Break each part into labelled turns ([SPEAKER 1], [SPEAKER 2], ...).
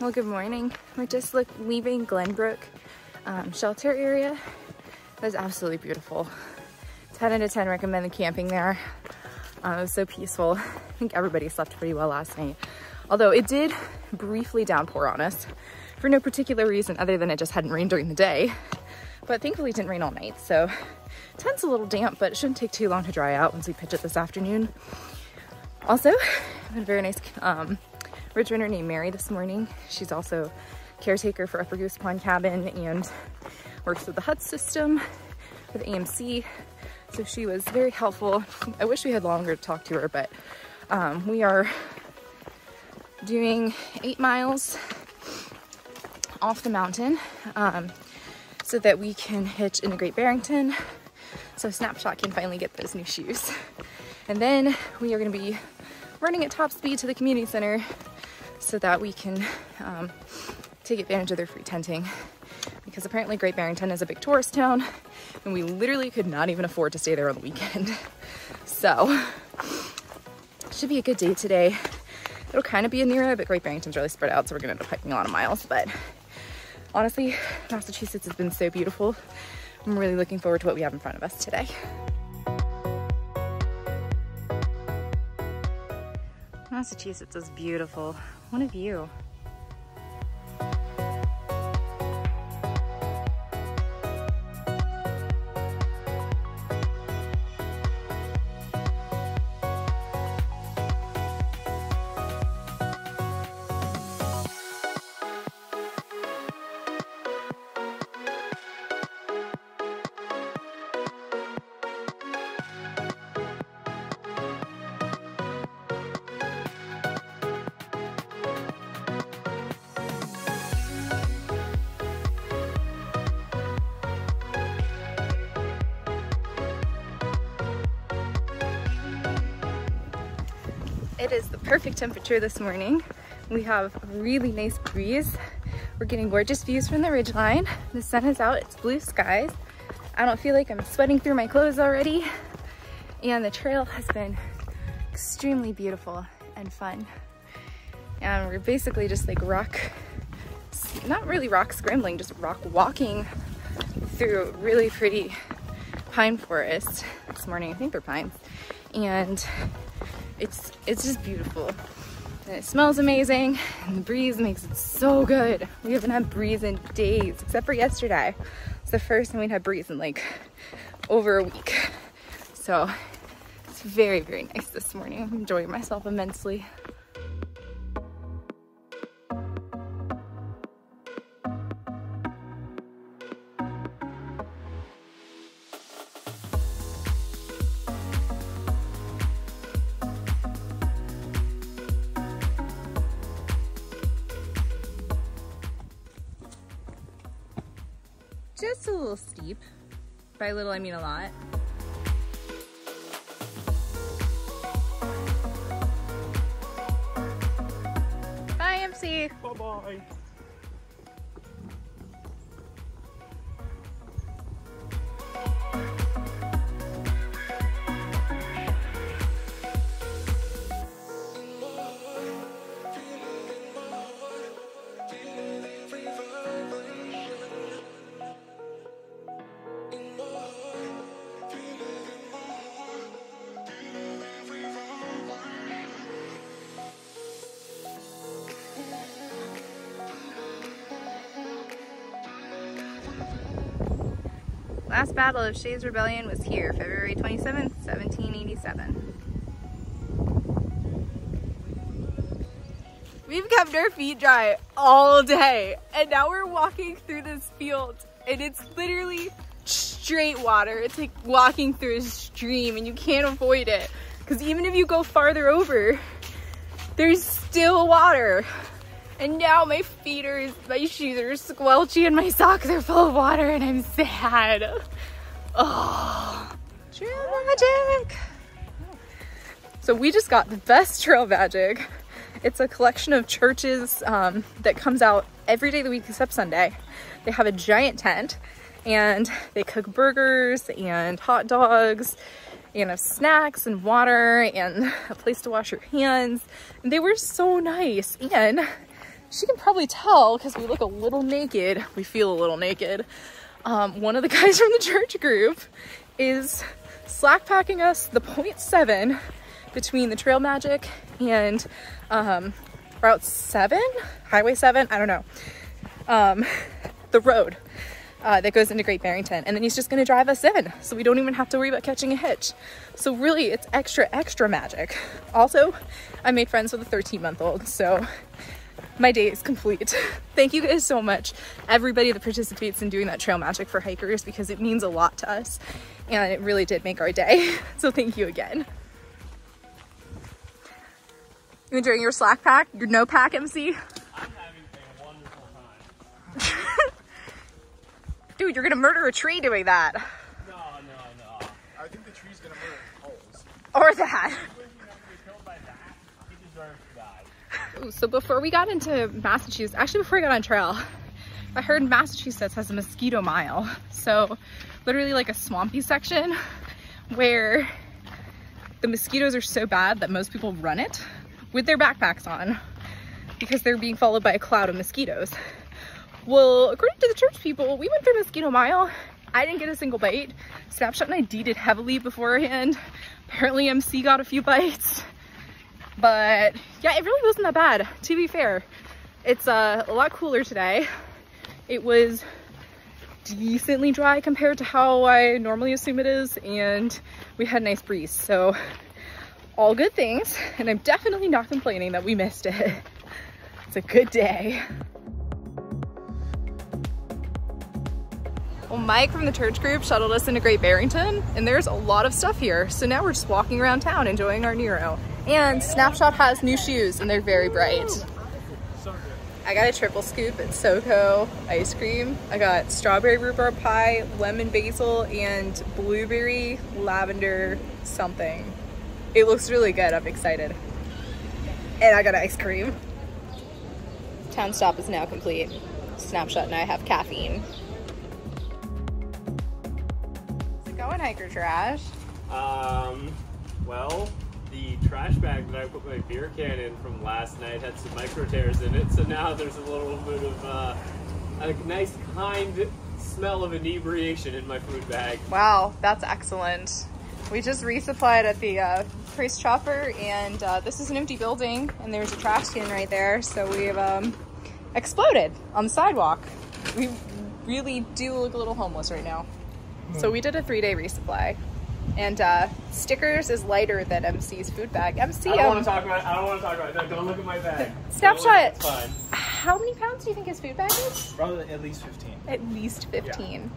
[SPEAKER 1] Well, good morning. We're just leaving Glen Brook Shelter area. It was absolutely beautiful. 10 out of 10 recommend the camping there. It was so peaceful. I think everybody slept pretty well last night. Although it did briefly downpour on us for no particular reason other than it just hadn't rained during the day. But thankfully it didn't rain all night. So tent's a little damp, but it shouldn't take too long to dry out once we pitch it this afternoon. Also, I had a very nice ridgerunner named Mary this morning. She's also caretaker for Upper Goose Pond Cabin and works with the hut system with AMC. So she was very helpful. I wish we had longer to talk to her, but we are doing 8 miles off the mountain so that we can hitch into Great Barrington so Snapshot can finally get those new shoes. And then we are going to be running at top speed to the community center so that we can take advantage of their free tenting, because apparently Great Barrington is a big tourist town and we literally could not even afford to stay there on the weekend. So it should be a good day today. It'll kind of be a near, but Great Barrington's really spread out, so we're gonna end up hiking a lot of miles. But honestly, Massachusetts has been so beautiful. I'm really looking forward to what we have in front of us today. Massachusetts is beautiful. What a view. It is the perfect temperature this morning. We have a really nice breeze. We're getting gorgeous views from the ridgeline. The sun is out, it's blue skies. I don't feel like I'm sweating through my clothes already. And the trail has been extremely beautiful and fun. And we're basically just like not really rock scrambling, just rock walking through really pretty pine forest this morning. I think they're pines. And it's just beautiful. And it smells amazing, and the breeze makes it so good. We haven't had breeze in days, except for yesterday. It's the first time we'd had breeze in like over a week. So it's very, very nice this morning. I'm enjoying myself immensely. Just a little steep. By little, I mean a lot. Bye, MC.
[SPEAKER 2] Bye-bye.
[SPEAKER 1] Last battle of Shays Rebellion was here, February 27th, 1787. We've kept our feet dry all day, and now we're walking through this field, and it's literally straight water. It's like walking through a stream, and you can't avoid it, because even if you go farther over, there's still water. And now my shoes are squelchy and my socks are full of water and I'm sad. Oh, trail magic. So we just got the best trail magic. It's a collection of churches that comes out every day of the week except Sunday. They have a giant tent and they cook burgers and hot dogs and have snacks and water and a place to wash your hands. And they were so nice. And she can probably tell because we look a little naked. We feel a little naked. One of the guys from the church group is slack packing us the 0.7 between the Trail Magic and Route 7, Highway 7, I don't know, the road that goes into Great Barrington, and then he's just gonna drive us in, so we don't even have to worry about catching a hitch. So really, it's extra magic. Also, I made friends with a 13-month-old, so my day is complete. Thank you guys so much, everybody that participates in doing that Trail Magic for hikers, because it means a lot to us, and it really did make our day. So thank you again. You enjoying your slack pack, your no pack, MC?
[SPEAKER 2] I'm having a wonderful time.
[SPEAKER 1] Dude, you're gonna murder a tree doing that.
[SPEAKER 2] No.
[SPEAKER 3] I think the tree's gonna murder holes.
[SPEAKER 1] Or that.
[SPEAKER 2] He deserves to die.
[SPEAKER 1] Ooh, so before we got into Massachusetts, actually before we got on trail, I heard Massachusetts has a mosquito mile. So literally like a swampy section where the mosquitoes are so bad that most people run it with their backpacks on because they're being followed by a cloud of mosquitoes. Well, according to the church people, we went through Mosquito Mile. I didn't get a single bite. Snapshot and I deeded heavily beforehand. Apparently MC got a few bites. But yeah, it really wasn't that bad, to be fair. It's a lot cooler today. It was decently dry compared to how I normally assume it is, and we had a nice breeze. So all good things, and I'm definitely not complaining that we missed it. It's a good day. Well, Mike from the church group shuttled us into Great Barrington, and there's a lot of stuff here. So now we're just walking around town enjoying our Nero. And Snapshot has new shoes, and they're very bright. I got a triple scoop at SoCo ice cream. I got strawberry rhubarb pie, lemon basil, and blueberry lavender something. It looks really good, I'm excited. And I got ice cream. Town stop is now complete. Snapshot and I have caffeine. Going hiker trash.
[SPEAKER 2] Well, the trash bag that I put my beer can in from last night had some micro tears in it, so now there's a little bit of a nice kind smell of inebriation in my food bag.
[SPEAKER 1] Wow, that's excellent. We just resupplied at the Price Chopper, and this is an empty building, and there's a trash can right there, so we've exploded on the sidewalk. We really do look a little homeless right now. So we did a 3-day resupply, and stickers is lighter than MC's food bag. MC,
[SPEAKER 2] I don't want to talk about it. I don't want to talk about it. No, don't look at my bag.
[SPEAKER 1] Snapshot.
[SPEAKER 2] It's fine.
[SPEAKER 1] How many pounds do you think his food bag is?
[SPEAKER 3] Probably at least 15.
[SPEAKER 1] At least 15.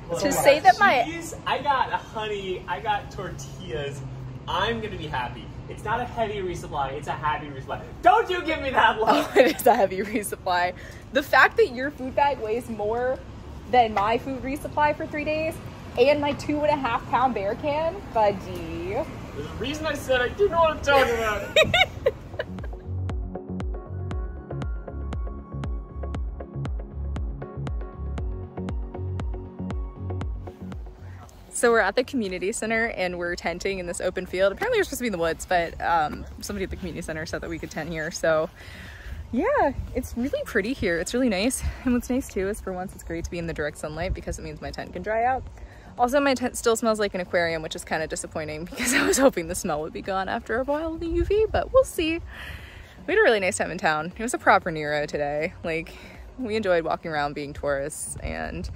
[SPEAKER 3] Yeah.
[SPEAKER 1] To
[SPEAKER 2] So
[SPEAKER 1] say that
[SPEAKER 2] I got honey, I got tortillas. I'm gonna be happy. It's not a heavy resupply, it's a happy resupply. Don't you give me that look!
[SPEAKER 1] Oh, it is a heavy resupply. The fact that your food bag weighs more than my food resupply for 3 days and my 2.5 pound bear can, buddy.
[SPEAKER 2] There's a reason I said I didn't want to talk about it.
[SPEAKER 1] So we're at the community center and we're tenting in this open field. Apparently we're supposed to be in the woods, but somebody at the community center said that we could tent here. So yeah, it's really pretty here. It's really nice. And what's nice too is for once it's great to be in the direct sunlight because it means my tent can dry out. Also, my tent still smells like an aquarium, which is kind of disappointing because I was hoping the smell would be gone after a while in the UV, but we'll see. We had a really nice time in town. It was a proper Nero today. Like, we enjoyed walking around being tourists and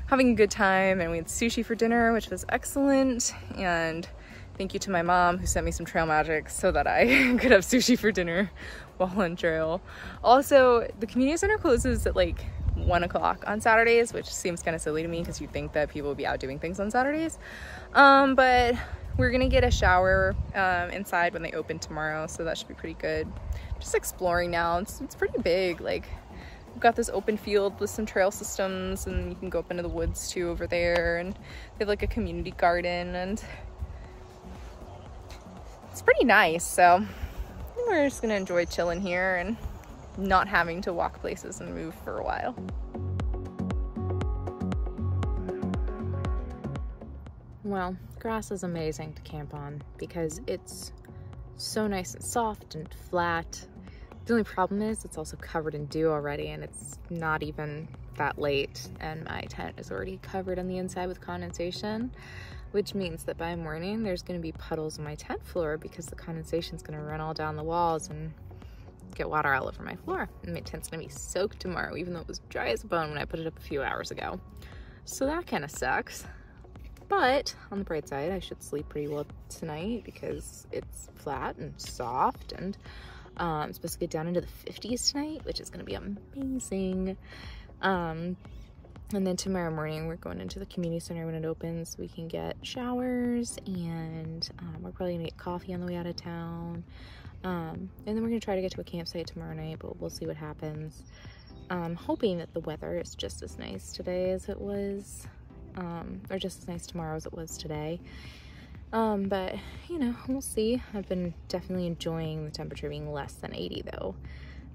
[SPEAKER 1] having a good time, and we had sushi for dinner, which was excellent. And thank you to my mom who sent me some trail magic so that I could have sushi for dinner while on trail. Also, the community center closes at like 1 o'clock on Saturdays, which seems kind of silly to me because you'd think that people would be out doing things on Saturdays. But we're gonna get a shower inside when they open tomorrow, so that should be pretty good. Just exploring now. It's pretty big. Like, we've got this open field with some trail systems, and you can go up into the woods too over there, and they have like a community garden, and it's pretty nice. So we're just gonna enjoy chilling here and not having to walk places and move for a while.
[SPEAKER 4] Well, grass is amazing to camp on because it's so nice and soft and flat. The only problem is it's also covered in dew already, and it's not even that late, and my tent is already covered on the inside with condensation, which means that by morning there's going to be puddles on my tent floor because the condensation is going to run all down the walls and get water all over my floor. And my tent's going to be soaked tomorrow, even though it was dry as a bone when I put it up a few hours ago. So that kind of sucks. But on the bright side, I should sleep pretty well tonight because it's flat and soft, and it's supposed to get down into the 50s tonight, which is going to be amazing. And then tomorrow morning we're going into the community center when it opens. We can get showers, and we're probably gonna get coffee on the way out of town. And then we're gonna try to get to a campsite tomorrow night, but we'll see what happens. I'm hoping that the weather is just as nice today as it was, or just as nice tomorrow as it was today. But you know, we'll see. I've been definitely enjoying the temperature being less than 80 though.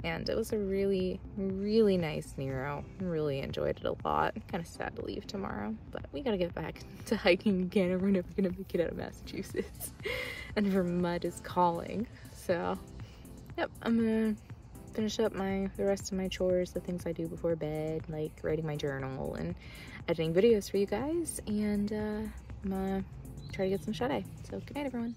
[SPEAKER 4] And it was a really, really nice Nero. Really enjoyed it a lot. Kind of sad to leave tomorrow, but we gotta get back to hiking again, and we're never gonna make it out of Massachusetts. And Vermont is calling. So, yep, I'm gonna finish up the rest of my chores, the things I do before bed, like writing my journal and editing videos for you guys. And I'm gonna try to get some shut-eye. So, good night, everyone.